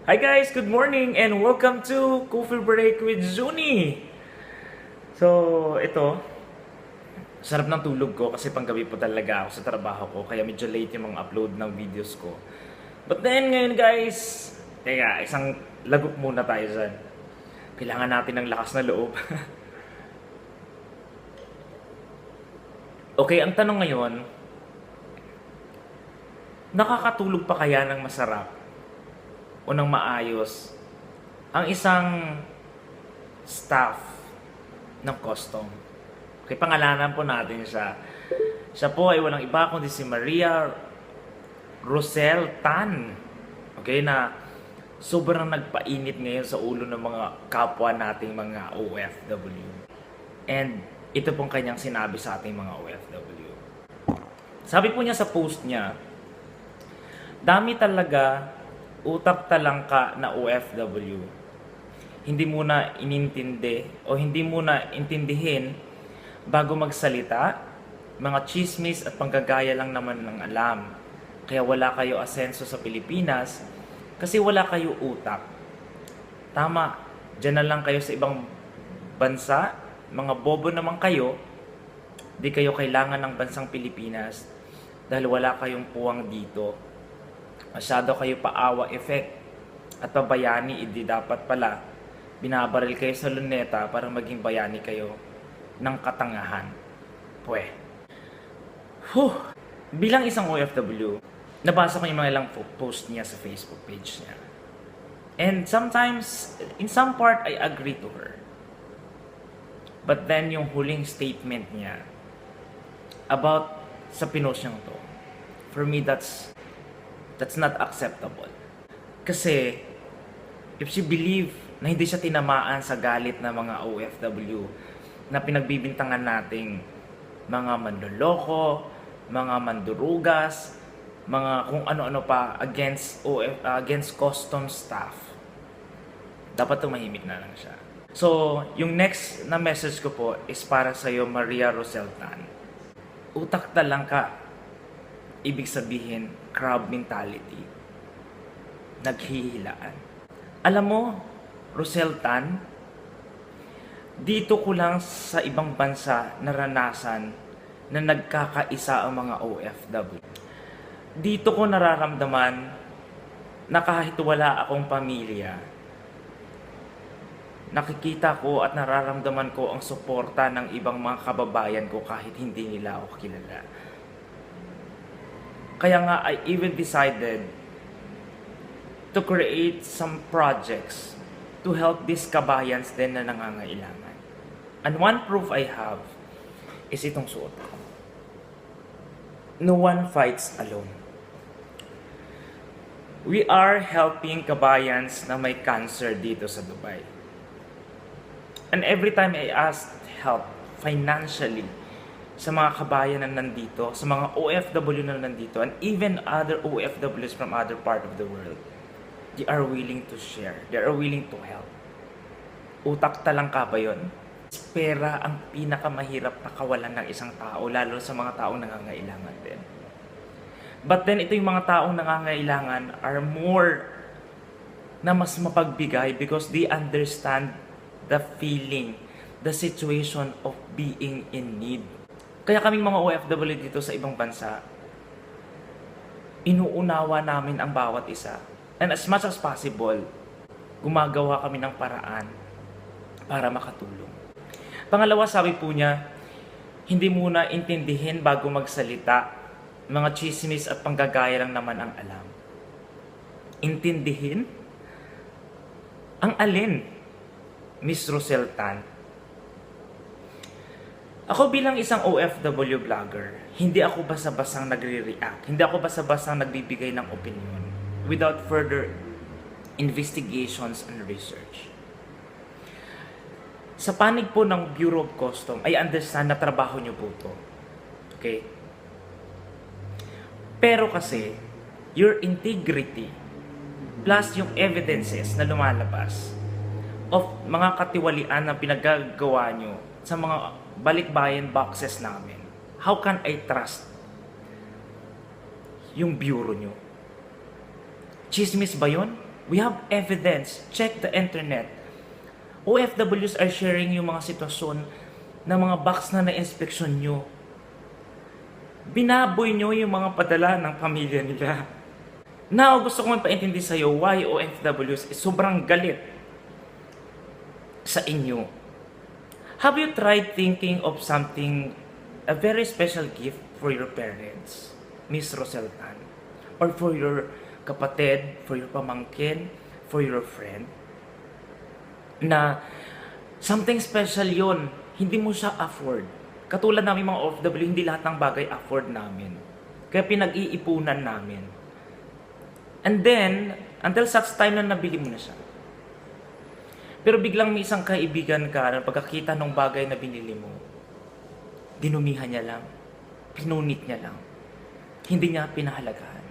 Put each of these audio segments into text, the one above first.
Hi guys, good morning and welcome to Coffee Break with Zuni. So, ito, sarap ng tulog ko kasi panggabi po talaga ako sa trabaho ko kaya medyo late yung mga upload ng videos ko. But then ngayon guys, teka, isang lagot muna tayo dyan. Kailangan natin ng lakas na loob. Okay, ang tanong ngayon, nakakatulog pa kaya ng masarap o ng maayos ang isang staff ng custom? Okay, pangalanan po natin siya. Siya po ay walang iba kundi si Maria Rosel Tan. Okay, na sobrang nagpainit ngayon sa ulo ng mga kapwa nating mga OFW. And ito pong kanyang sinabi sa ating mga OFW. Sabi po niya sa post niya, dami talaga utak talangka na OFW. Hindi muna inintindi o hindi muna intindihin bago magsalita. Mga chismis at panggagaya lang naman ng alam. Kaya wala kayo asenso sa Pilipinas kasi wala kayo utak. Tama, dyan na lang kayo sa ibang bansa. Mga bobo naman kayo. Di kayo kailangan ng bansang Pilipinas dahil wala kayong puwang dito. Masyado kayo paawa effect at pabayani, hindi dapat pala binabaril kayo sa luneta para maging bayani kayo ng katangahan. Pwe. Bilang isang OFW, nabasa ko yung mga ilang post niya sa Facebook page niya. And sometimes, in some part, I agree to her. But then yung huling statement niya about sa pinost niyang to, for me that's not acceptable. Kasi, if she believe na hindi siya tinamaan sa galit ng mga OFW na pinagbibintangan nating mga manloloko, mga mandurugas, mga kung ano-ano pa against custom staff, dapat tumahimik na lang siya. So, yung next na message ko po is para sa iyo, Maria Rosel Tan. Utak talang ka. Ibig sabihin, crab mentality. Naghihilaan. Alam mo, Rosel Tan, dito ko lang sa ibang bansa naranasan na nagkakaisa ang mga OFW. Dito ko nararamdaman na kahit wala akong pamilya, nakikita ko at nararamdaman ko ang suporta ng ibang mga kababayan ko kahit hindi nila ako kilala. Kaya nga, I even decided to create some projects to help these kabayans din na nangangailangan. And one proof I have is itong suot ko. No one fights alone. We are helping kabayans na may cancer dito sa Dubai. And every time I ask help financially sa mga kabayan na nandito, sa mga OFW na nandito, and even other OFWs from other part of the world, they are willing to share. They are willing to help. Utak talangka ba yun? Pera ang pinakamahirap na kawalan ng isang tao, lalo sa mga taong nangangailangan din. But then, ito yung mga taong nangangailangan are more na mas mapagbigay because they understand the feeling, the situation of being in need. Kaya kaming mga OFW dito sa ibang bansa, inuunawa namin ang bawat isa. And as much as possible, gumagawa kami ng paraan para makatulong. Pangalawa, sabi po niya, hindi muna intindihin bago magsalita. Mga chismis at panggagaya lang naman ang alam. Intindihin? Ang alin? Miss Rosel Tan. Ako bilang isang OFW vlogger, hindi ako basta-bastang nagre-react. Hindi ako basta-bastang nagbibigay ng opinion without further investigations and research. Sa panig po ng Bureau of Custom, I understand na trabaho nyo po ito. Okay? Pero kasi, your integrity plus yung evidences na lumalabas of mga katiwalian na pinagagawa nyo sa mga balikbayan boxes namin, how can I trust yung bureau nyo? Chismis ba yun? We have evidence. Check the internet. OFWs are sharing yung mga sitwasyon ng mga box na na-inspeksyon nyo. Binaboy nyo yung mga padala ng pamilya nila. Now, gusto kong ipaintindi sa'yo why OFWs is sobrang galit sa inyo. Have you tried thinking of something, a very special gift for your parents, Miss Roseltan? Or for your kapatid, for your pamangkin, for your friend? Na something special yon, hindi mo siya afford. Katulad namin mga OFW, hindi lahat ng bagay afford namin. Kaya pinag-iipunan namin. And then, until such time na nabili mo na siya. Pero biglang may isang kaibigan ka na pagkakita ng bagay na binili mo, dinumihan niya lang, pinunit niya lang, hindi niya pinahalagahan.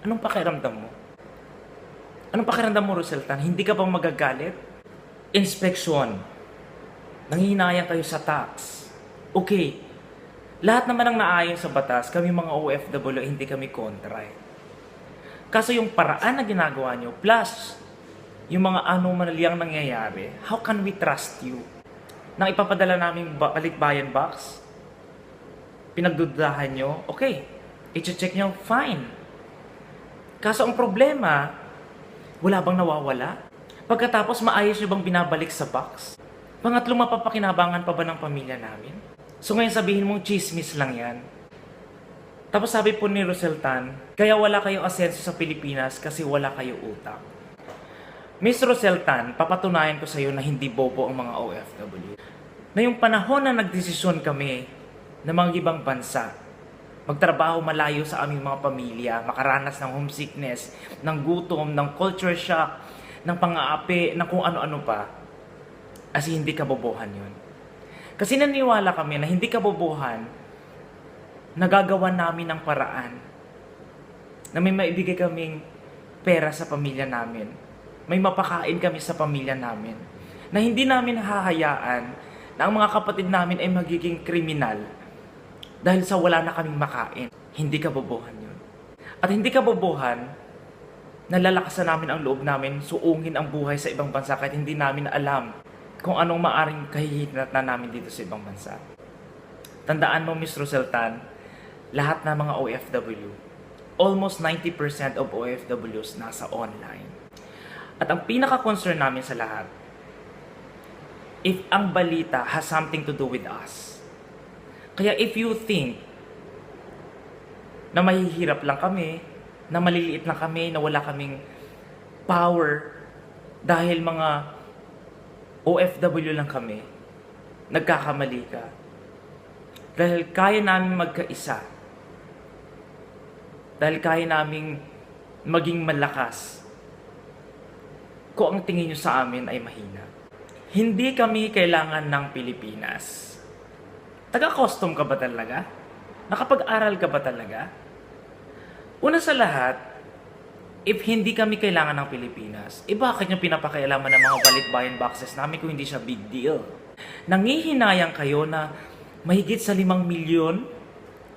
Anong pakiramdam mo? Anong pakiramdam mo, Roseltan? Hindi ka ba magagalit? Inspeksyon. Nanghihinayang kayo sa tax. Okay. Lahat naman ang naayon sa batas, kami mga OFW, hindi kami kontra. Kaso yung paraan na ginagawa nyo, plus yung mga anomalyang nangyayari, how can we trust you? Nang ipapadala namin balikbayan box, pinagdudahan nyo, okay, i-check nyo, fine. Kaso ang problema, wala bang nawawala? Pagkatapos maayos nyo bang binabalik sa box? Pangatlong, mapapakinabangan pa ba ng pamilya namin? So ngayon sabihin mong chismis lang yan. Tapos sabi po ni Roseltan, kaya wala kayong asenso sa Pilipinas kasi wala kayo utak. Miss Roseltan, papatunayan ko sa iyo na hindi bobo ang mga OFW. Na yung panahon na nagdesisyon kami na mga ibang bansa, magtrabaho malayo sa aming mga pamilya, makaranas ng homesickness, ng gutom, ng culture shock, ng pang-aapi, ng kung ano-ano pa, as hindi kabobohan yun. Kasi naniwala kami na hindi kabobohan, nagagawa namin ng paraan na may maibigay kaming pera sa pamilya namin. May mapakain kami sa pamilya namin. Na hindi namin hahayaan na ang mga kapatid namin ay magiging kriminal dahil sa wala na kaming makain. Hindi kabobohan yun. At hindi kabobohan, nalalakasan namin ang loob namin, suungin ang buhay sa ibang bansa kahit hindi namin alam kung anong maaring kahihinatnan namin dito sa ibang bansa. Tandaan mo, Miss Roseltan, lahat ng mga OFW, almost 90% of OFWs nasa online. At ang pinaka-concern namin sa lahat, if ang balita has something to do with us. Kaya if you think na mahihirap lang kami, na maliliit lang kami, na wala kaming power dahil mga OFW lang kami, nagkakamali ka. Dahil kaya namin magkaisa. Dahil kaya namin maging malakas. Kung ang tingin nyo sa amin ay mahina. Hindi kami kailangan ng Pilipinas. Taga-custom ka ba talaga? Nakapag-aral ka ba talaga? Una sa lahat, if hindi kami kailangan ng Pilipinas, bakit nyo pinapakialaman ng mga balikbayan boxes namin kung hindi siya big deal? Nangihinayang kayo na mahigit sa 5 milyon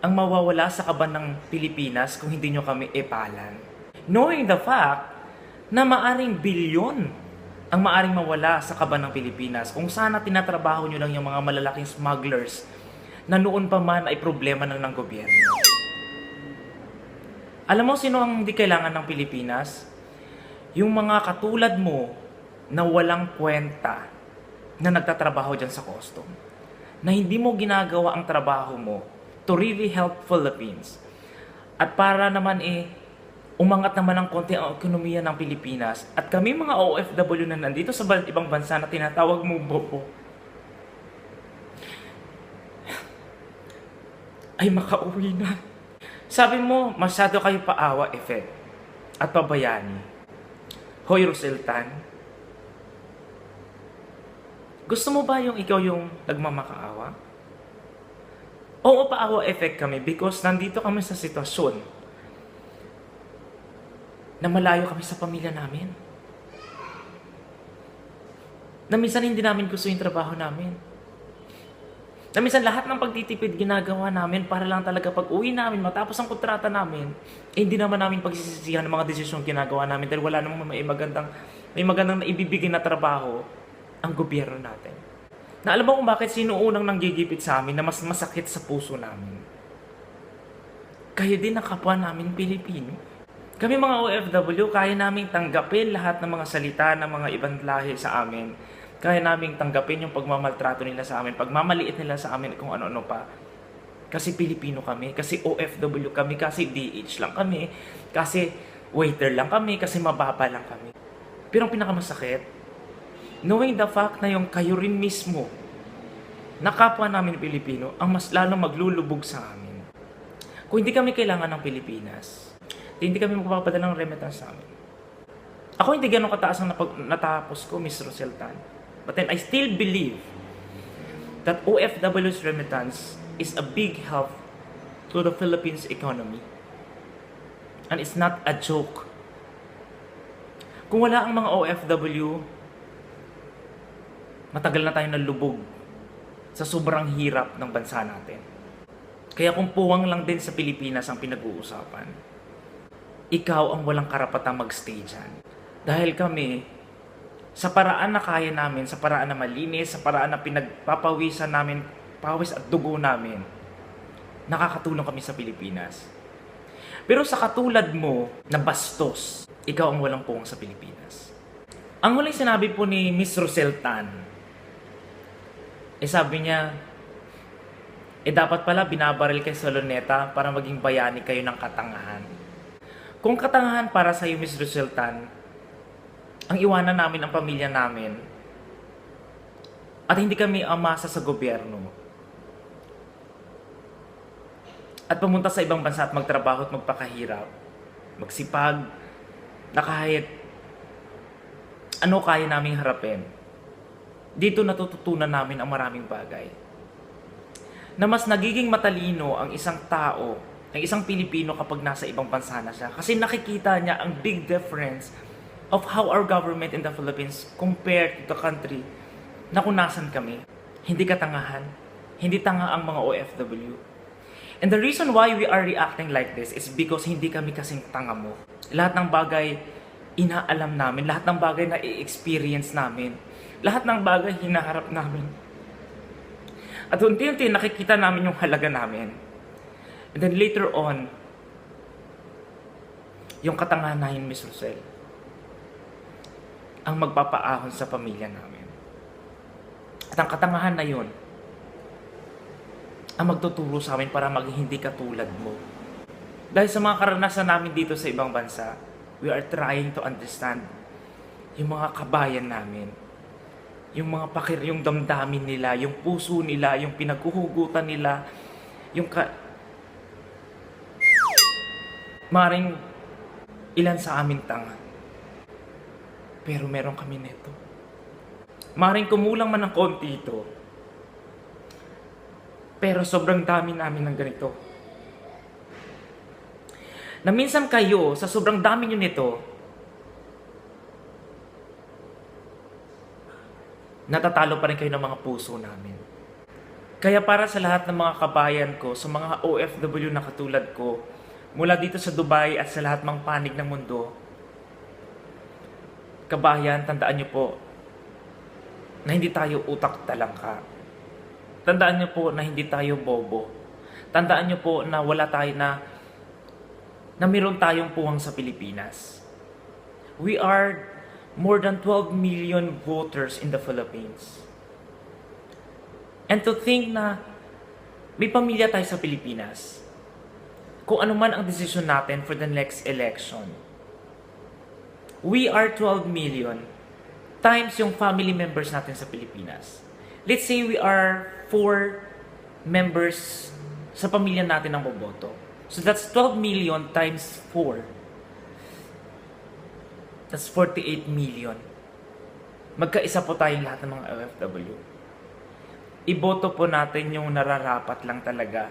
ang mawawala sa kaban ng Pilipinas kung hindi nyo kami ipalan. Knowing the fact na maaring bilyon ang maaring mawala sa kaban ng Pilipinas kung sana tinatrabaho nyo lang yung mga malalaking smugglers na noon pa man ay problema na ng gobyerno. Alam mo sino ang hindi kailangan ng Pilipinas? Yung mga katulad mo na walang kwenta na nagtatrabaho dyan sa custom. Na hindi mo ginagawa ang trabaho mo to really help Philippines. At para naman umangat naman ng konti ang ekonomiya ng Pilipinas. At kami mga OFW na nandito sa ibang bansa na tinatawag mo bobo, ay makauwi na. Sabi mo, masyado kayo paawa effect at pabayani. Hoy Roseltan, gusto mo ba yung ikaw yung nagmamakaawa? Oo, paawa effect kami because nandito kami sa sitwasyon na malayo kami sa pamilya namin. Na minsan hindi namin gusto yung trabaho namin. Na minsan lahat ng pagtitipid ginagawa namin para lang talaga pag uwi namin, matapos ang kontrata namin, hindi naman namin pagsisisihan ng mga desisyong ginagawa namin dahil wala namang may magandang naibibigay na trabaho ang gobyerno natin. Na alam mo kung bakit sino unang nanggigipit sa amin na mas masakit sa puso namin? Kayo din ang kapwa namin Pilipino. Kami mga OFW, kaya naming tanggapin lahat ng mga salita ng mga ibang lahi sa amin. Kaya naming tanggapin yung pagmamaltrato nila sa amin, pagmamaliit nila sa amin kung ano-ano pa. Kasi Pilipino kami, kasi OFW kami, kasi DH lang kami, kasi waiter lang kami, kasi mababa lang kami. Pero ang pinakamasakit, knowing the fact na yung kayo rin mismo, na kapwa namin Pilipino, ang mas lalong maglulubog sa amin. Kung hindi kami kailangan ng Pilipinas, hindi kami magpapadala ng remittance sa amin. Ako hindi ganun kataas ang natapos ko, Miss Roseltan. But then I still believe that OFW's remittance is a big help to the Philippines economy. And it's not a joke. Kung wala ang mga OFW, matagal na tayo nalubog sa sobrang hirap ng bansa natin. Kaya kung puwang lang din sa Pilipinas ang pinag-uusapan, ikaw ang walang karapatang magstay dyan. Dahil kami, sa paraan na kaya namin, sa paraan na malinis, sa paraan na pinagpapawisan namin, pawis at dugo namin, nakakatulong kami sa Pilipinas. Pero sa katulad mo na bastos, ikaw ang walang puwang sa Pilipinas. Ang huling sinabi po ni Miss Roseltan, sabi niya, dapat pala binabaril kay Soloneta para maging bayani kayo ng katangahan. Kung katangahan para sa iyo, Miss Roseltan, ang iwanan namin ang pamilya namin at hindi kami amasa sa gobyerno at pumunta sa ibang bansa at magtrabaho at magpakahirap, magsipag, na kahit ano kaya naming harapin. Dito natututunan namin ang maraming bagay. Na mas nagiging matalino ang isang tao, ang isang Pilipino kapag nasa ibang bansa na siya. Kasi nakikita niya ang big difference of how our government in the Philippines compared to the country na kung nasan kami. Hindi katangahan, hindi tanga ang mga OFW. And the reason why we are reacting like this is because hindi kami kasing tanga mo. Lahat ng bagay inaalam namin, lahat ng bagay na i-experience namin, lahat ng bagay hinaharap namin. At unti-unti nakikita namin yung halaga namin. And then later on, yung katangahan Miss Rosel, ang magpapaahon sa pamilya namin. At ang katangahan na yun, ang magtuturo sa amin para maging hindi katulad mo. Dahil sa mga karanasan namin dito sa ibang bansa, we are trying to understand yung mga kabayan namin. Yung mga yung damdamin nila, yung puso nila, yung pinaghuhugutan nila, yung maring ilan sa amin tanga. Pero meron kami neto. Maring kumulang man ng konti ito. Pero sobrang dami namin ng ganito. Na minsan kayo, sa sobrang dami nyo nito, natatalo pa rin kayo ng mga puso namin. Kaya para sa lahat ng mga kabayan ko, sa mga OFW na katulad ko, mula dito sa Dubai at sa lahat ng panig ng mundo, kabayan, tandaan nyo po na hindi tayo utak talangka. Tandaan nyo po na hindi tayo bobo. Tandaan nyo po na wala tayo na meron tayong puwang sa Pilipinas. We are more than 12 million voters in the Philippines. And to think na may pamilya tayo sa Pilipinas, kung ano man ang desisyon natin for the next election, we are 12 million times yung family members natin sa Pilipinas. Let's say we are 4 members sa pamilya natin ang boboto. So that's 12 million times 4. That's 48 million. Magkaisa po tayong lahat ng mga OFW. Iboto po natin yung nararapat lang talaga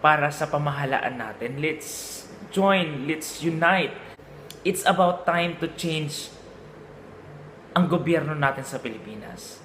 para sa pamahalaan natin. Let's join, let's unite. It's about time to change ang gobyerno natin sa Pilipinas.